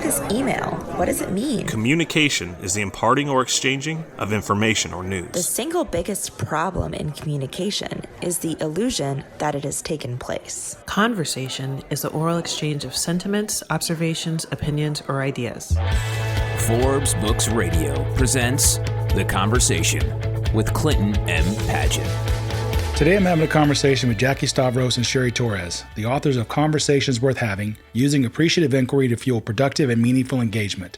this email? What does it mean? Communication is the imparting or exchanging of information or news. The single biggest problem in communication is the illusion that it has taken place. Conversation is the oral exchange of sentiments, observations, opinions, or ideas. Forbes Books Radio presents The Conversation with Clinton M. Padgett. Today I'm having a conversation with Jackie Stavros and Cheri Torres, the authors of Conversations Worth Having, Using Appreciative Inquiry to Fuel Productive and Meaningful Engagement.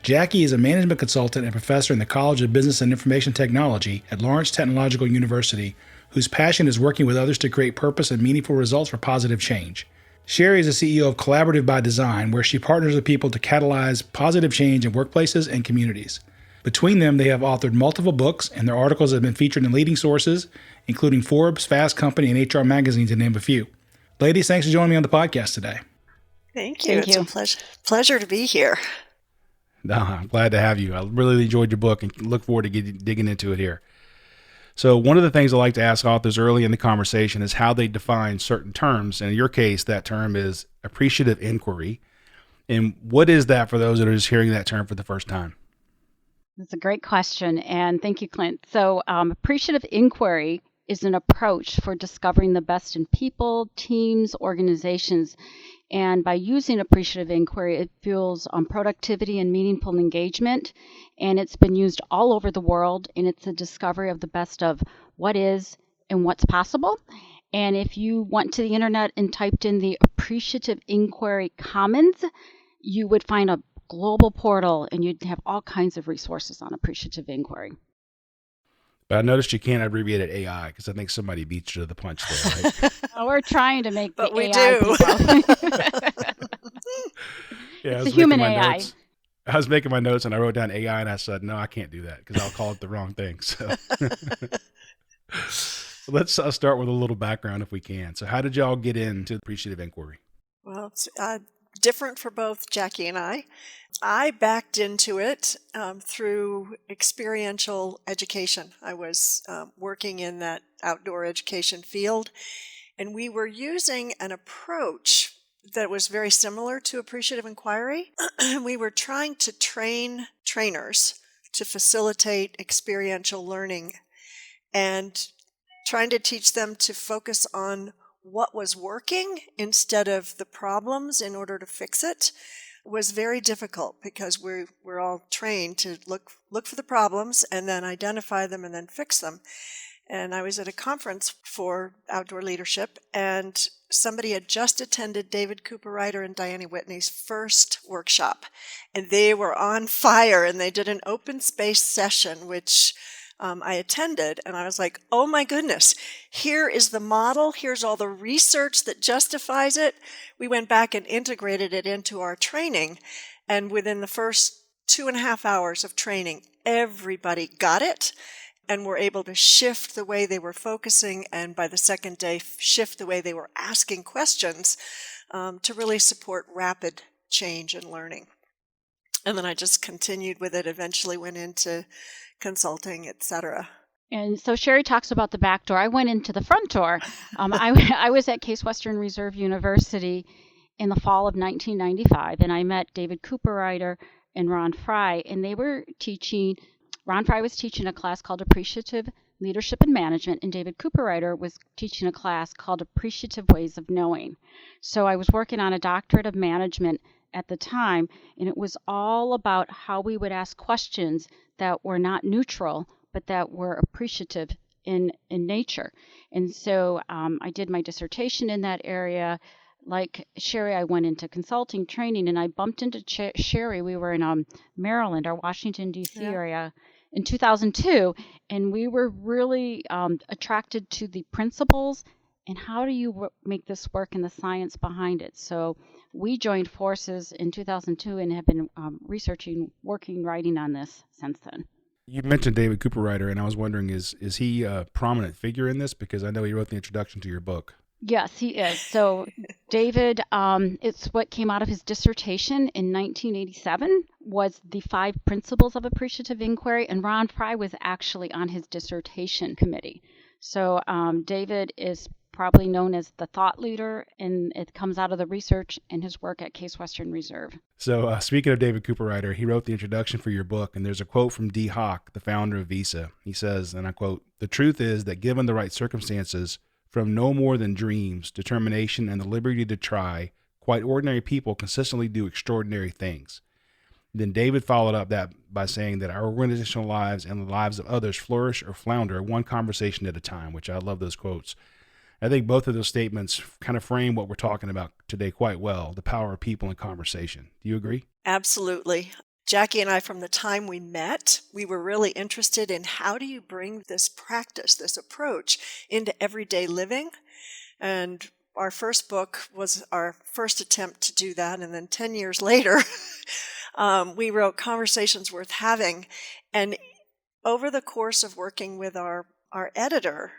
Jackie is a management consultant and professor in the College of Business and Information Technology at Lawrence Technological University, whose passion is working with others to create purpose and meaningful results for positive change. Cheri is the CEO of Collaborative by Design, where she partners with people to catalyze positive change in workplaces and communities. Between them, they have authored multiple books, and their articles have been featured in leading sources, including Forbes, Fast Company, and HR Magazine, to name a few. Ladies, thanks for joining me on the podcast today. Thank you. It's a pleasure to be here. No, I'm glad to have you. I really enjoyed your book and look forward to digging into it here. So one of the things I like to ask authors early in the conversation is how they define certain terms. And in your case, that term is appreciative inquiry. And what is that for those that are just hearing that term for the first time? That's a great question, and thank you, Clint. So appreciative inquiry is an approach for discovering the best in people, teams, organizations. And by using appreciative inquiry, it fuels productivity and meaningful engagement. And it's been used all over the world, and it's a discovery of the best of what is and what's possible. And if you went to the internet and typed in the Appreciative Inquiry Commons, you would find a global portal, and you'd have all kinds of resources on appreciative inquiry. But I noticed you can't abbreviate it AI because I think somebody beat you to the punch there, right? We're trying to make but the we AI do. Yeah, it's a human AI. I was making my notes and I wrote down AI and I said, no, I can't do that because I'll call it the wrong thing. So let's start with a little background if we can. So how did y'all get into appreciative inquiry? Well, it's different for both Jackie and I. I backed into it through experiential education. I was working in that outdoor education field, and we were using an approach that was very similar to appreciative inquiry. We were trying to train trainers to facilitate experiential learning and trying to teach them to focus on what was working instead of the problems in order to fix it. Was very difficult because we're all trained to look for the problems and then identify them and then fix them. And I was at a conference for outdoor leadership, and somebody had just attended David Cooper-Ryder and Diana Whitney's first workshop, and they were on fire, and they did an open space session, which I attended, and I was like, oh my goodness, here is the model, here's all the research that justifies it. We went back and integrated it into our training, and within the first 2.5 hours of training, everybody got it, and were able to shift the way they were focusing, and by the second day, shift the way they were asking questions to really support rapid change and learning. And then I just continued with it, eventually went into consulting, etc. And so Cheri talks about the back door. I went into the front door. I was at Case Western Reserve University in the fall of 1995, and I met David Cooper-Ryder and Ron Fry, and they were teaching. Ron Fry was teaching a class called Appreciative Leadership and Management, and David Cooper-Ryder was teaching a class called Appreciative Ways of Knowing. So I was working on a doctorate of management at the time, and it was all about how we would ask questions that were not neutral, but that were appreciative in nature. And so I did my dissertation in that area. Like Cheri, I went into consulting training, and I bumped into Cheri. We were in Maryland, or Washington, D.C. area in 2002, and we were really attracted to the principles and how do you make this work and the science behind it. So we joined forces in 2002 and have been researching, working, writing on this since then. You mentioned David Cooper-Ryder, and I was wondering, is he a prominent figure in this? Because I know he wrote the introduction to your book. Yes, he is. So David, it's what came out of his dissertation in 1987 was the 5 principles of appreciative inquiry, and Ron Fry was actually on his dissertation committee. So David is probably known as the thought leader, and it comes out of the research and his work at Case Western Reserve. So speaking of David Cooperrider, he wrote the introduction for your book, and there's a quote from D. Hock, the founder of Visa. He says, and I quote, "The truth is that given the right circumstances, from no more than dreams, determination, and the liberty to try, quite ordinary people consistently do extraordinary things." Then David followed up that by saying that our organizational lives and the lives of others flourish or flounder one conversation at a time, which I love those quotes. I think both of those statements kind of frame what we're talking about today quite well, the power of people in conversation. Do you agree? Absolutely. Jackie and I, from the time we met, we were really interested in how do you bring this practice, this approach into everyday living? And our first book was our first attempt to do that. And then 10 years later, we wrote Conversations Worth Having. And over the course of working with our editor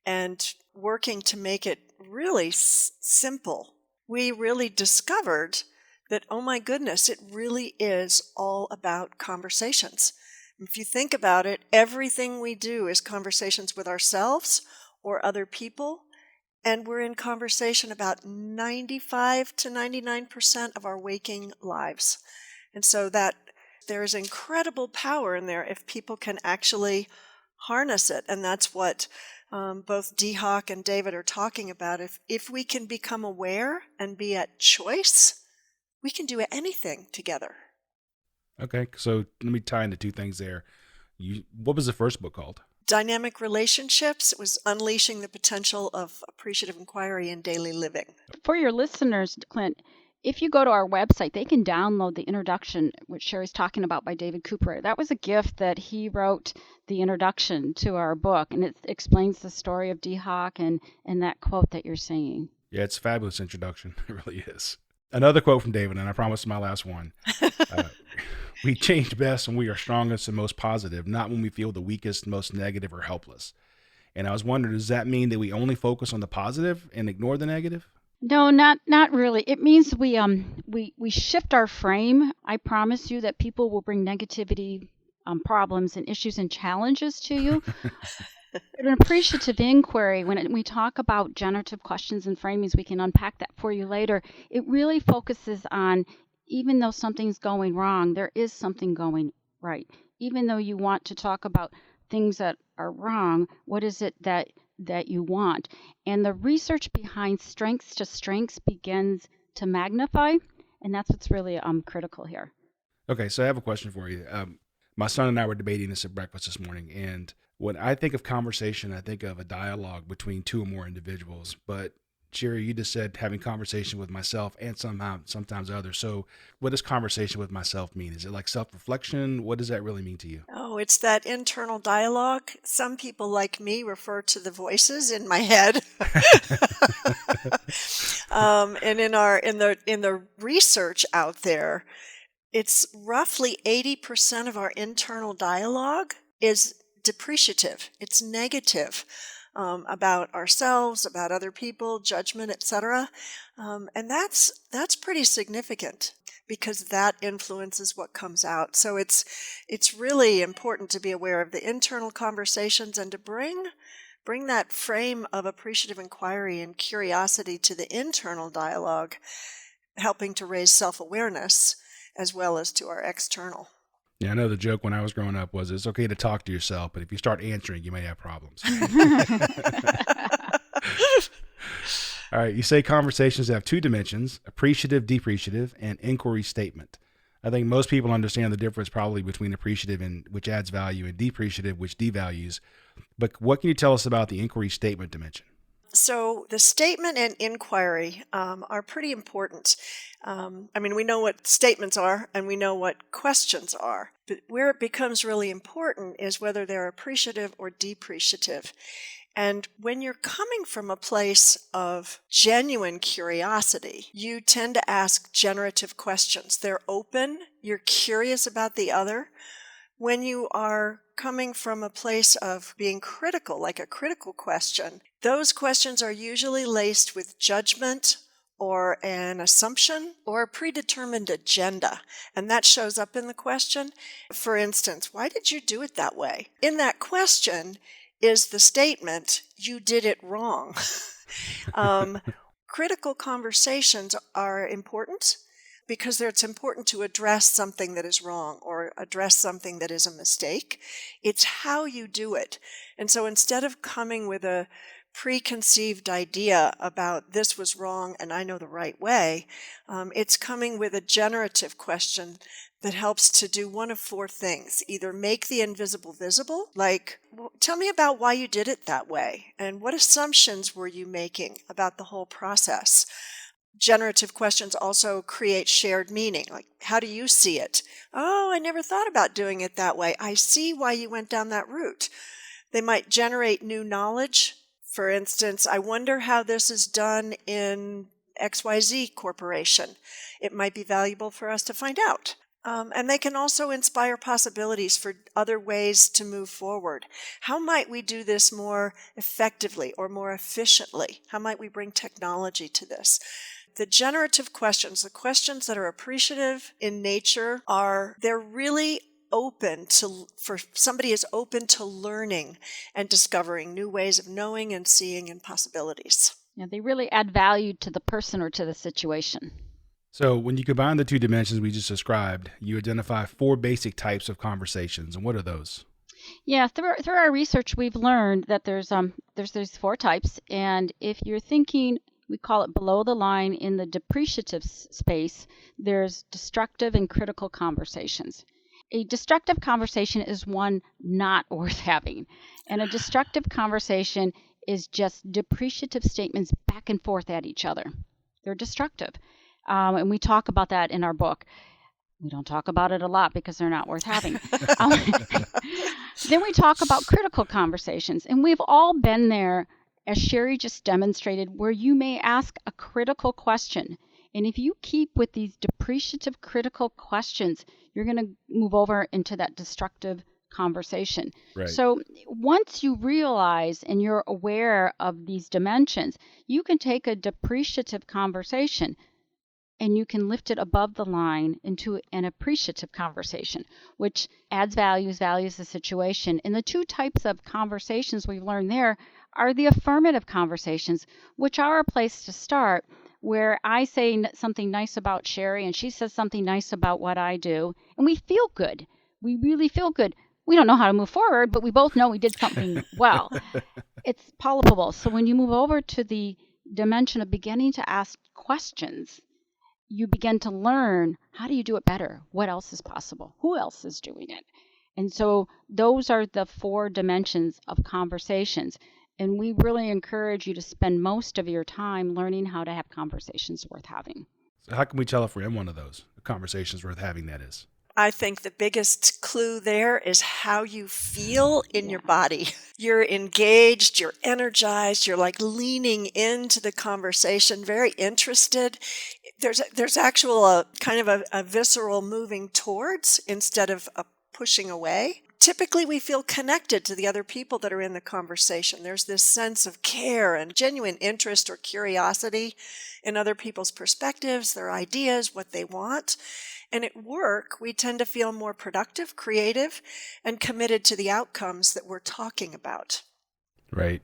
and working to make it really simple, we really discovered that, oh my goodness, it really is all about conversations. If you think about it, everything we do is conversations with ourselves or other people, and we're in conversation about 95 to 99% of our waking lives. And so that there is incredible power in there if people can actually harness it. And that's what both D. Hock and David are talking about. If we can become aware and be at choice, we can do anything together. Okay, so let me tie into two things there. What was the first book called? Dynamic Relationships. It was unleashing the potential of appreciative inquiry in daily living. For your listeners, Clint, if you go to our website, they can download the introduction, which Cheri's talking about, by David Cooper. That was a gift that he wrote the introduction to our book, and it explains the story of D. Hock and that quote that you're saying. Yeah, it's a fabulous introduction. It really is. Another quote from David, and I promise my last one. We change best when we are strongest and most positive, not when we feel the weakest, most negative, or helpless. And I was wondering, does that mean that we only focus on the positive and ignore the negative? No, not really. It means we shift our frame. I promise you that people will bring negativity, problems, and issues and challenges to you. An appreciative inquiry, when we talk about generative questions and framings, we can unpack that for you later. It really focuses on, even though something's going wrong, there is something going right. Even though you want to talk about things that are wrong, what is it that you want? And the research behind strengths to strengths begins to magnify, and that's what's really critical here. Okay, so I have a question for you. My son and I were debating this at breakfast this morning, and when I think of conversation, I think of a dialogue between two or more individuals. But Cheri, you just said having conversation with myself and sometimes others. So what does conversation with myself mean? Is it like self-reflection? What does that really mean to you? Oh, it's that internal dialogue. Some people like me refer to the voices in my head. And in the research out there, it's roughly 80% of our internal dialogue is depreciative. It's negative. About ourselves, about other people, judgment, etc. And that's pretty significant because that influences what comes out. So it's really important to be aware of the internal conversations and to bring that frame of appreciative inquiry and curiosity to the internal dialogue, helping to raise self-awareness as well as to our external. Yeah, I know the joke when I was growing up was it's okay to talk to yourself, but if you start answering, you may have problems. All right, you say conversations have two dimensions, appreciative, depreciative, and inquiry statement. I think most people understand the difference probably between appreciative, which adds value, and depreciative, which devalues. But what can you tell us about the inquiry statement dimension? So the statement and inquiry are pretty important. We know what statements are and we know what questions are. But where it becomes really important is whether they're appreciative or depreciative. And when you're coming from a place of genuine curiosity, you tend to ask generative questions. They're open, you're curious about the other. When you are coming from a place of being critical, like a critical question, those questions are usually laced with judgment or an assumption or a predetermined agenda. And that shows up in the question. For instance, why did you do it that way? In that question, is the statement, "You did it wrong." Critical conversations are important because it's important to address something that is wrong or address something that is a mistake. It's how you do it. And so instead of coming with a preconceived idea about this was wrong and I know the right way, it's coming with a generative question that helps to do one of four things. Either make the invisible visible, like, well, tell me about why you did it that way, and what assumptions were you making about the whole process. Generative questions also create shared meaning, like, how do you see it? Oh, I never thought about doing it that way. I see why you went down that route. They might generate new knowledge. For instance, I wonder how this is done in XYZ Corporation. It might be valuable for us to find out. And they can also inspire possibilities for other ways to move forward. How might we do this more effectively or more efficiently? How might we bring technology to this? The generative questions, the questions that are appreciative in nature, they're really open to, for somebody is open to learning and discovering new ways of knowing and seeing and possibilities. Yeah, they really add value to the person or to the situation. So when you combine the two dimensions we just described, you identify four basic types of conversations. And what are those? Yeah, through our research, we've learned that there's four types. And if you're thinking, we call it below the line in the depreciative space, there's destructive and critical conversations. A destructive conversation is one not worth having. And a destructive conversation is just depreciative statements back and forth at each other. They're destructive. And we talk about that in our book. We don't talk about it a lot because they're not worth having. Then we talk about critical conversations. And we've all been there, as Cheri just demonstrated, where you may ask a critical question. And if you keep with these depreciative critical questions, you're going to move over into that destructive conversation. Right. So once you realize and you're aware of these dimensions, you can take a depreciative conversation and you can lift it above the line into an appreciative conversation, which adds values the situation. And the two types of conversations we've learned there are the affirmative conversations, which are a place to start, where I say something nice about Cheri and she says something nice about what I do, and we feel good. We really feel good. We don't know how to move forward, but we both know we did something well. It's palpable. So when you move over to the dimension of beginning to ask questions, you begin to learn, how do you do it better? What else is possible? Who else is doing it? And so those are the four dimensions of conversations. And we really encourage you to spend most of your time learning how to have conversations worth having. So how can we tell if we're in one of those conversations worth having, that is? I think the biggest clue there is how you feel in your body. You're engaged, you're energized, you're like leaning into the conversation, very interested. There's actual kind of a visceral moving towards instead of a pushing away. Typically, we feel connected to the other people that are in the conversation. There's this sense of care and genuine interest or curiosity in other people's perspectives, their ideas, what they want. And at work, we tend to feel more productive, creative, and committed to the outcomes that we're talking about. Right.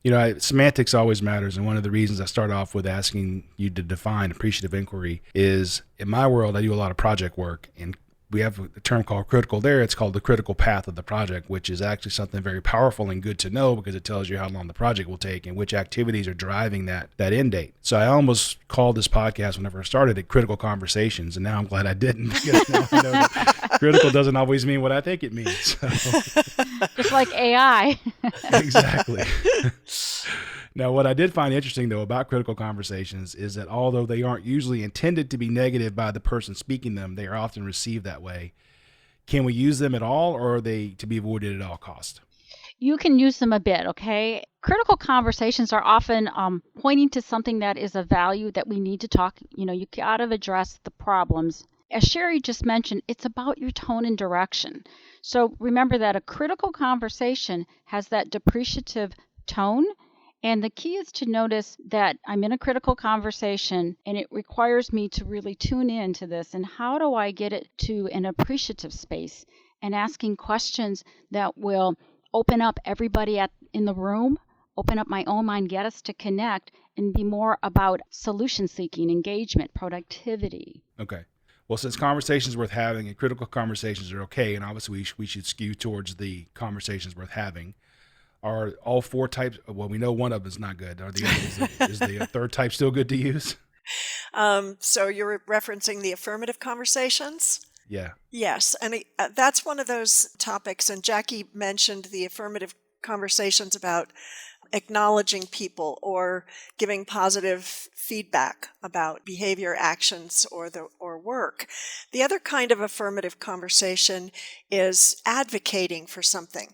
You know, semantics always matters. And one of the reasons I start off with asking you to define appreciative inquiry is, in my world, I do a lot of project work, and we have a term called critical there. It's called the critical path of the project, which is actually something very powerful and good to know because it tells you how long the project will take and which activities are driving that end date. So I almost called this podcast whenever I started it Critical Conversations, and now I'm glad I didn't, because now I know that critical doesn't always mean what I think it means. So. Just like AI. Exactly. Now, what I did find interesting, though, about critical conversations is that although they aren't usually intended to be negative by the person speaking them, they are often received that way. Can we use them at all, or are they to be avoided at all costs? You can use them a bit, okay? Critical conversations are often pointing to something that is of value that we need to talk. You got to address the problems. As Cheri just mentioned, it's about your tone and direction. So remember that a critical conversation has that depreciative tone. And the key is to notice that I'm in a critical conversation and it requires me to really tune in to this. And how do I get it to an appreciative space and asking questions that will open up everybody in the room, open up my own mind, get us to connect, and be more about solution seeking, engagement, productivity. Okay. Well, since conversations worth having and critical conversations are okay, and obviously we should skew towards the conversations worth having, are all four types, well, we know one of them is not good. Are is the third type still good to use? So you're referencing the affirmative conversations? Yeah. Yes, and that's one of those topics, and Jackie mentioned the affirmative conversations about acknowledging people or giving positive feedback about behavior, actions, or work. The other kind of affirmative conversation is advocating for something.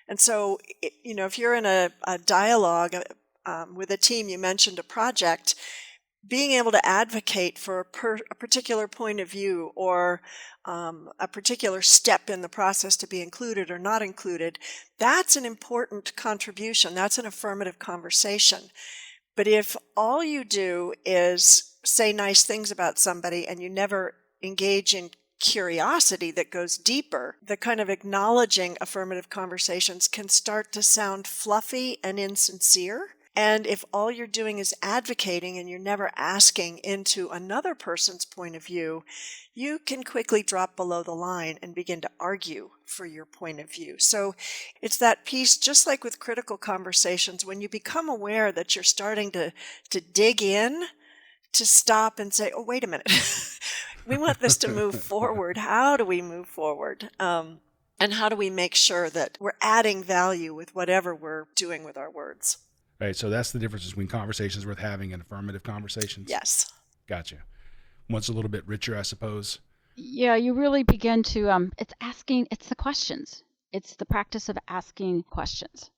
And so, if you're in a dialogue with a team, you mentioned a project, being able to advocate for a particular point of view or a particular step in the process to be included or not included, that's an important contribution. That's an affirmative conversation. But if all you do is say nice things about somebody and you never engage in curiosity that goes deeper, the kind of acknowledging affirmative conversations can start to sound fluffy and insincere. And if all you're doing is advocating and you're never asking into another person's point of view, you can quickly drop below the line and begin to argue for your point of view. So it's that piece, just like with critical conversations, when you become aware that you're starting to dig in, to stop and say, oh, wait a minute. We want this to move forward. How do we move forward? And how do we make sure that we're adding value with whatever we're doing with our words? Right. So that's the difference between conversations worth having and affirmative conversations. Yes. Gotcha. One's a little bit richer, I suppose. Yeah, you really begin to, it's the questions. It's the practice of asking questions.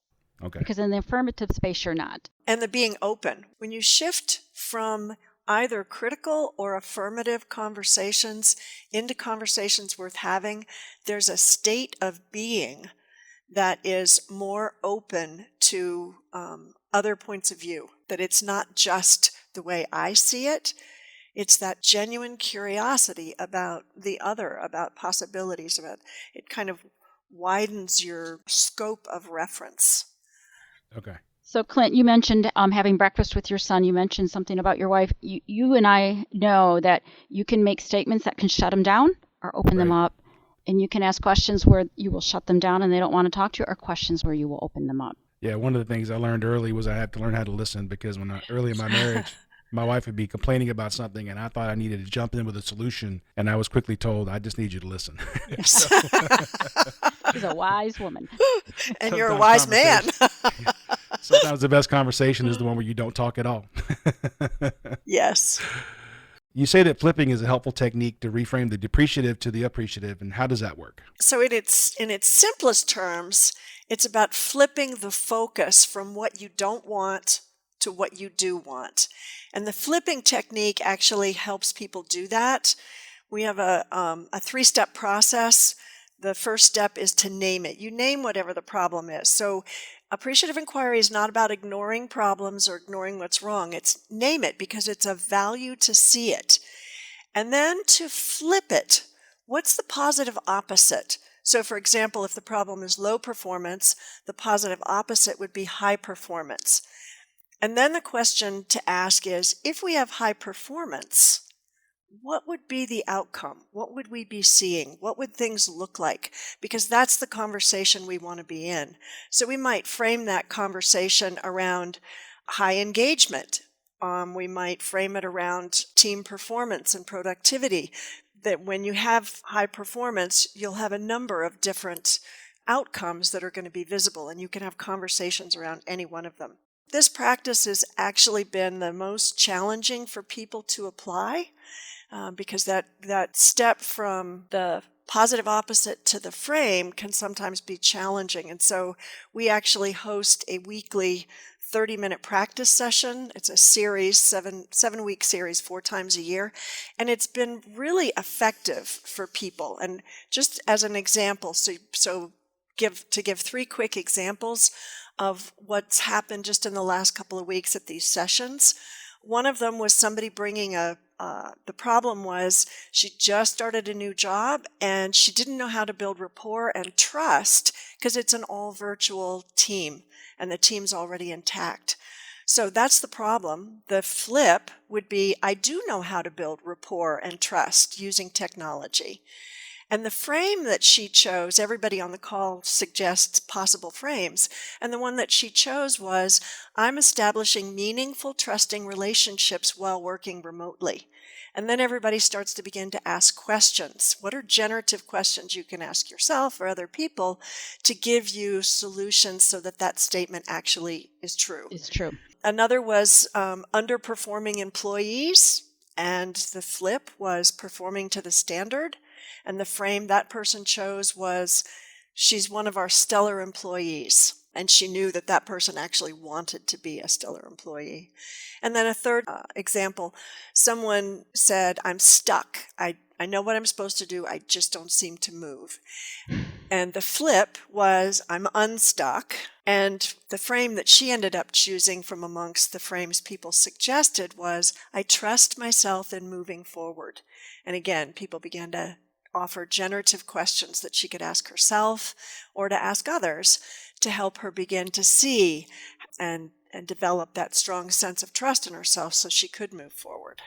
Okay. Because in the affirmative space, you're not. And the being open. When you shift from either critical or affirmative conversations into conversations worth having, there's a state of being that is more open to other points of view, that it's not just the way I see it. It's that genuine curiosity about the other, about possibilities, about it kind of widens your scope of reference. Okay. So, Clint, you mentioned having breakfast with your son. You mentioned something about your wife. You and I know that you can make statements that can shut them down or open them up. And you can ask questions where you will shut them down and they don't want to talk to you, or questions where you will open them up. Yeah, one of the things I learned early was I had to learn how to listen, because early in my marriage, my wife would be complaining about something and I thought I needed to jump in with a solution. And I was quickly told, I just need you to listen. Yes. She's a wise woman. And you're a wise man. Sometimes the best conversation is the one where you don't talk at all. Yes. You say that flipping is a helpful technique to reframe the depreciative to the appreciative, and how does that work? So in its simplest terms, it's about flipping the focus from what you don't want to what you do want. And the flipping technique actually helps people do that. We have a 3-step process. The first step is to name it. You name whatever the problem is. So appreciative inquiry is not about ignoring problems or ignoring what's wrong. It's name it, because it's of value to see it. And then to flip it. What's the positive opposite? So for example, if the problem is low performance, the positive opposite would be high performance. And then the question to ask is, if we have high performance, what would be the outcome? What would we be seeing? What would things look like? Because that's the conversation we want to be in. So we might frame that conversation around high engagement. We might frame it around team performance and productivity. That when you have high performance, you'll have a number of different outcomes that are going to be visible, and you can have conversations around any one of them. This practice has actually been the most challenging for people to apply. Because that step from the positive opposite to the frame can sometimes be challenging. And so we actually host a weekly 30-minute practice session. It's a series, seven-week series, 4 times a year. And it's been really effective for people. And just as an example, to give 3 quick examples of what's happened just in the last couple of weeks at these sessions. One of them was somebody bringing a the problem was she just started a new job and she didn't know how to build rapport and trust because it's an all virtual team and the team's already intact. So that's the problem. The flip would be, I do know how to build rapport and trust using technology. And the frame that she chose, everybody on the call suggests possible frames. And the one that she chose was, I'm establishing meaningful, trusting relationships while working remotely. And then everybody starts to begin to ask questions. What are generative questions you can ask yourself or other people to give you solutions so that that statement actually is true? It's true. Another was underperforming employees. And the flip was performing to the standard. And the frame that person chose was, she's one of our stellar employees. And she knew that that person actually wanted to be a stellar employee. And then a third example, someone said, I'm stuck. I know what I'm supposed to do. I just don't seem to move. And the flip was, I'm unstuck. And the frame that she ended up choosing from amongst the frames people suggested was, I trust myself in moving forward. And again, people began to offer generative questions that she could ask herself or to ask others to help her begin to see and develop that strong sense of trust in herself so she could move forward.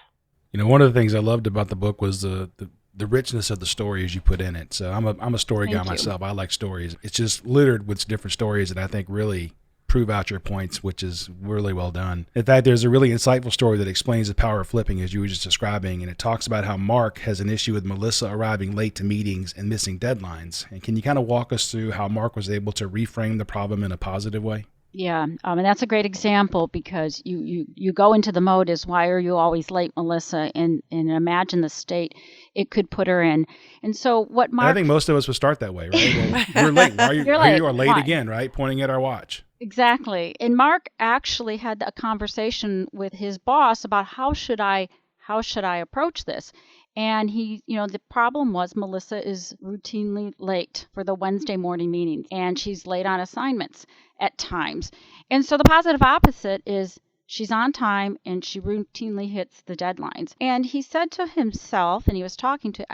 You know, one of the things I loved about the book was the richness of the stories you put in it. So I'm a story guy myself. I like stories. It's just littered with different stories that I think really prove out your points, which is really well done. In fact, there's a really insightful story that explains the power of flipping, as you were just describing, and it talks about how Mark has an issue with Melissa arriving late to meetings and missing deadlines. And can you kind of walk us through how Mark was able to reframe the problem in a positive way? Yeah, and that's a great example because you go into the mode as, why are you always late, Melissa? And imagine the state it could put her in. And so what Mark... I think most of us would start that way, right? Well, you're late. Why are you, You're late. You are late Why? again, right? Pointing at our watch. Exactly. And Mark actually had a conversation with his boss about how should I approach this? And the problem was Melissa is routinely late for the Wednesday morning meetings, and she's late on assignments at times. And so the positive opposite is she's on time and she routinely hits the deadlines. And he said to himself, and he was talking to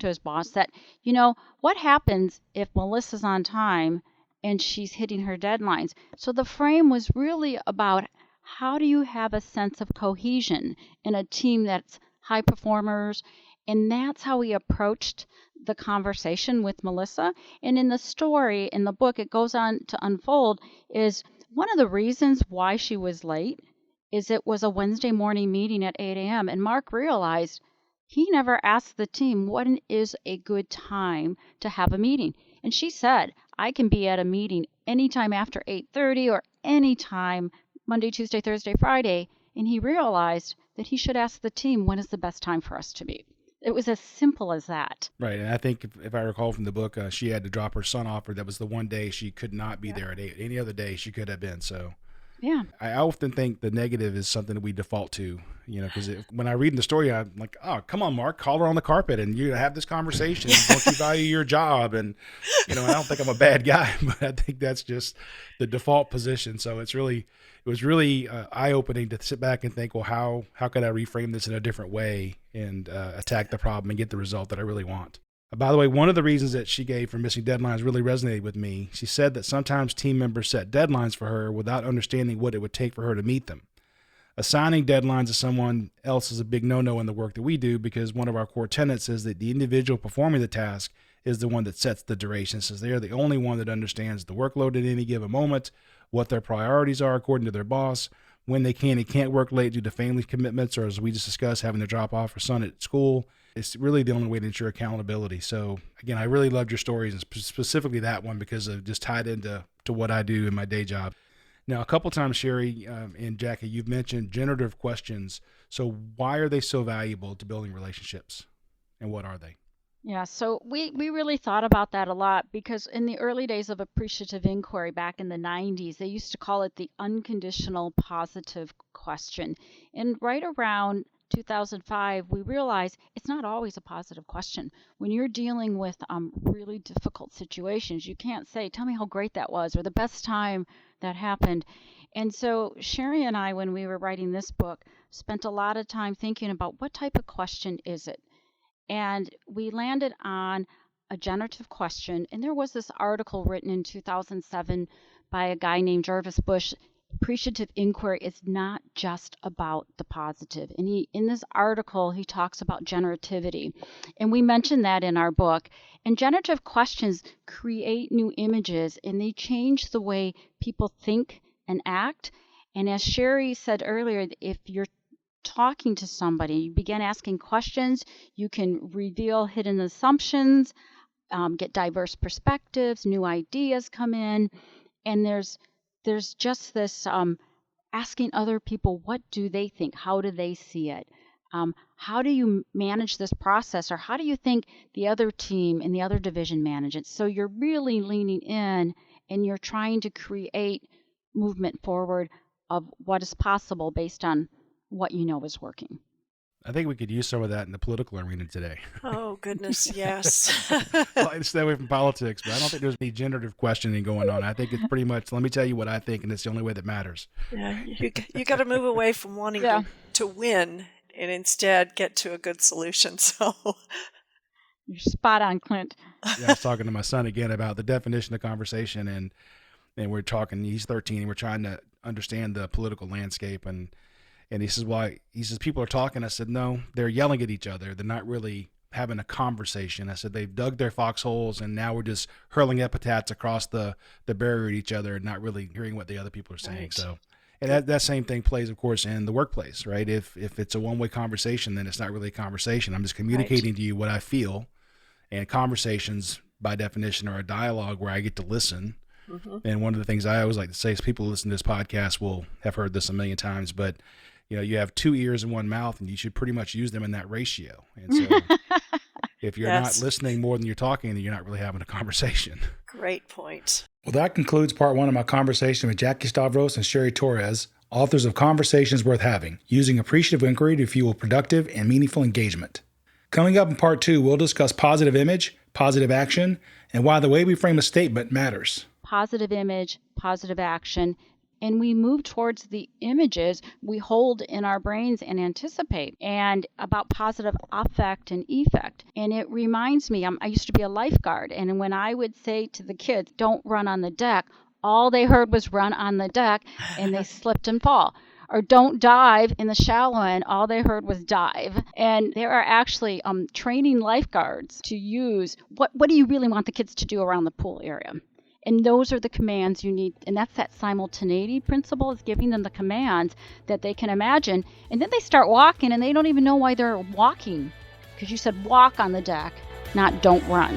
his boss, that, what happens if Melissa's on time and she's hitting her deadlines? So the frame was really about, how do you have a sense of cohesion in a team that's high performers? And that's how we approached the conversation with Melissa. And in the story, in the book, it goes on to unfold is one of the reasons why she was late is it was a Wednesday morning meeting at 8 a.m. And Mark realized he never asked the team, what is a good time to have a meeting? And she said, I can be at a meeting anytime after 8:30 or anytime Monday, Tuesday, Thursday, Friday. And he realized that he should ask the team, when is the best time for us to meet? It was as simple as that. Right. And I think if I recall from the book, she had to drop her son off, or that was the one day she could not be there at 8. Any other day she could have been. So yeah, I often think the negative is something that we default to, because when I read in the story, I'm like, oh, come on, Mark, call her on the carpet and you have this conversation. Don't you value your job? And, I don't think I'm a bad guy, but I think that's just the default position. So it was really eye-opening to sit back and think, well, how could I reframe this in a different way and attack the problem and get the result that I really want? By the way, one of the reasons that she gave for missing deadlines really resonated with me. She said that sometimes team members set deadlines for her without understanding what it would take for her to meet them. Assigning deadlines to someone else is a big no-no in the work that we do, because one of our core tenets is that the individual performing the task is the one that sets the duration, since they are the only one that understands the workload at any given moment, what their priorities are according to their boss, when they can and can't work late due to family commitments, or as we just discussed, having to drop off her son at school. It's really the only way to ensure accountability. So again, I really loved your stories, and specifically that one, because it just tied into what I do in my day job. Now, a couple times, Cheri and Jackie, you've mentioned generative questions. So why are they so valuable to building relationships, and what are they? Yeah, so we really thought about that a lot, because in the early days of Appreciative Inquiry back in the 90s, they used to call it the unconditional positive question. And right around 2005, we realized it's not always a positive question. When you're dealing with really difficult situations, you can't say, tell me how great that was, or the best time that happened. And so Cheri and I, when we were writing this book, spent a lot of time thinking about what type of question is it? And we landed on a generative question. And there was this article written in 2007 by a guy named Jarvis Bush. Appreciative Inquiry is not just about the positive. And in this article, he talks about generativity. And we mentioned that in our book. And generative questions create new images, and they change the way people think and act. And as Cheri said earlier, if you're talking to somebody, you begin asking questions, you can reveal hidden assumptions, get diverse perspectives, new ideas come in, and there's just this asking other people, what do they think? How do they see it? How do you manage this process? Or how do you think the other team and the other division manage it? So you're really leaning in, and you're trying to create movement forward of what is possible based on what you know is working. I think we could use some of that in the political arena today. Oh, goodness, yes. Well, I stay away from politics, but I don't think there's any generative questioning going on. I think it's pretty much, let me tell you what I think, and it's the only way that matters. Yeah, you got to move away from wanting to win and instead get to a good solution. So you're spot on, Clint. Yeah, I was talking to my son again about the definition of conversation, and we're talking, he's 13, and we're trying to understand the political landscape, and he says, people are talking. I said, no, they're yelling at each other. They're not really having a conversation. I said, they've dug their foxholes, and now we're just hurling epithets across the barrier at each other and not really hearing what the other people are saying. Right. So, and that same thing plays, of course, in the workplace, right? If it's a one-way conversation, then it's not really a conversation. I'm just communicating to you what I feel, and conversations, by definition, are a dialogue where I get to listen. Mm-hmm. And one of the things I always like to say is people who listen to this podcast will have heard this a million times, but you have 2 ears and 1 mouth, and you should pretty much use them in that ratio. And so if you're not listening more than you're talking, then you're not really having a conversation. Great point. Well, that concludes part 1 of my conversation with Jackie Stavros and Cheri Torres, authors of Conversations Worth Having, using appreciative inquiry to fuel productive and meaningful engagement. Coming up in part 2, we'll discuss positive image, positive action, and why the way we frame a statement matters. Positive image, positive action. And we move towards the images we hold in our brains and anticipate, and about positive affect and effect. And it reminds me, I used to be a lifeguard, and when I would say to the kids, don't run on the deck, all they heard was run on the deck, and they slipped and fall. Or don't dive in the shallow end, all they heard was dive. And there are actually training lifeguards to use, what do you really want the kids to do around the pool area? And those are the commands you need. And that's that simultaneity principle, is giving them the commands that they can imagine. And then they start walking, and they don't even know why they're walking, because you said walk on the deck, not don't run.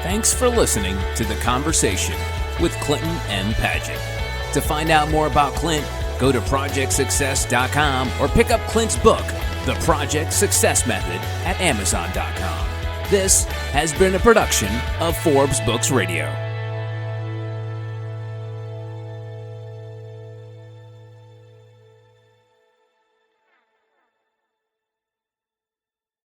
Thanks for listening to The Conversation with Clinton M. Padgett. To find out more about Clint, go to projectsuccess.com or pick up Clint's book, The Project Success Method, at amazon.com. This has been a production of Forbes Books Radio.